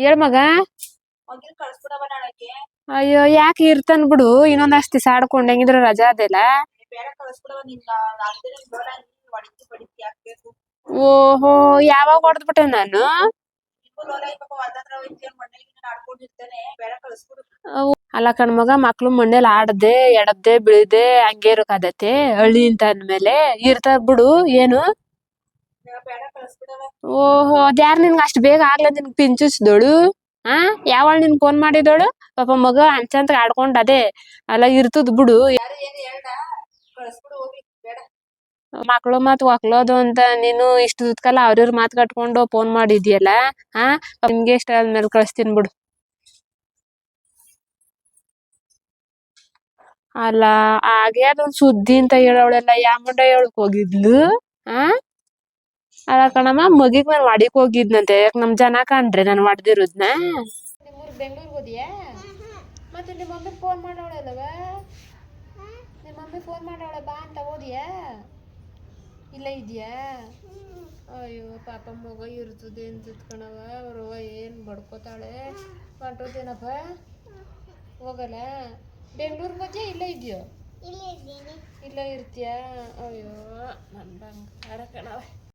ಹೇಳ್ ಮಗ. ಅಯ್ಯೋ ಯಾಕೆ ಇರ್ತಾನ ಬಿಡು, ಇನ್ನೊಂದಷ್ಟು ದಿವಸ ಆಡ್ಕೊಂಡು ಹೆಂಗಿದ್ರ ರಜಾ ಅದೆಲ್ಲ. ಓಹೋ, ಯಾವಾಗ ಹೊಡೆದ್ಬಿಟ್ಟೆ ನಾನು? ಅಲ್ಲ ಕಣ್ ಮಗ, ಮಕ್ಳು ಮಣ್ಣೇಲಿ ಆಡದೆ ಎಡದ್ದೆ ಬೀಳದೆ ಹಂಗೆ ಇರೋಕಾದತೆ. ಹಳ್ಳಿ ಅಂತ ಅಂದ್ಮೇಲೆ ಇರ್ತಾರ ಬಿಡು. ಏನು? ಓಹೋ, ಅದ್ಯಾರ್ ನಿನ್ಗ ಅಷ್ಟ್ ಬೇಗ ಆಗ್ಲೇ ನಿನ್ಗ್ ಪಿಂಚಿಸ್ದೋಳು? ಯಾವಳ ನಿನ್ ಫೋನ್ ಮಾಡಿದೋಳು? ಪಾಪ ಮಗ ಅಂಚಂತ ಆಡ್ಕೊಂಡ್ ಅದೇ ಅಲ್ಲ ಇರ್ತದ್ ಬಿಡು. ಮಕ್ಳು ಮಾತ್ ಒಕ್ಲೋದು ಅಂತ ನೀನು ಇಷ್ಟ ದುತ್ಕಲ್ಲ ಅವ್ರಿವ್ರ ಮಾತ್ ಕಟ್ಕೊಂಡು ಫೋನ್ ಮಾಡಿದ್ಯಲ್ಲ. ನಿಮ್ಗೆ ಇಷ್ಟ ಆದ್ಮೇಲೆ ಕಳಿಸ್ತೀನಿ ಬಿಡು. ಅಲ್ಲ ಹಾಗೆ ಅದೊಂದ್ ಸುದ್ದಿ ಅಂತ ಹೇಳವಳೆಲ್ಲ, ಯಾ ಮುಂಡ ಹೇಳಕ್ ಹೋಗಿದ್ಲು? ಆ ಅಲ್ಲ ಕಣಮ್ಮ, ಮಗಿಗ್ ನಾನ್ ವಾಡಿಕ್ ಹೋಗಿದ್ನಂತೆ. ಯಾಕೆ ನಮ್ ಜನ ಕಂಡ್ರೆ ನಾನು ಹೊಡ್ದಿರುದ್ನ? ಬೆಂಗ್ಳೂರ್ಗೆ ಹೋದಿಯಾ? ಮತ್ತೆ ನಿಮ್ಮ ಮಮ್ಮಿ ಫೋನ್ ಮಾಡವಳಲ್ವ? ನಿಮ್ಮ ಮಮ್ಮಿ ಫೋನ್ ಮಾಡವಳೆ ಬಾ ಅಂತ, ಹೋದಿಯಾ? ಇಲ್ಲ ಇದೆಯಾ? ಅಯ್ಯೋ ಪಾಪ ಮಗ ಇರ್ತದೆ ಅನ್ಸುತ್ತೆ ಕಣವ. ಅವ್ರವ್ವ ಏನ್ ಬಡ್ಕೋತಾಳೆ. ಹೊಂಟೋದೇನಪ್ಪ? ಹೋಗಲ್ಲ? ಬೆಂಗ್ಳೂರ್ಗೆ ಹೋದ್ಯಾ ಇಲ್ಲ ಇದೆಯೋ? ಇಲ್ಲ ಇರ್ತೀಯಾ? ಅಯ್ಯೋ ನನ್ನ ಬಂಗಾರ ಕಣವ.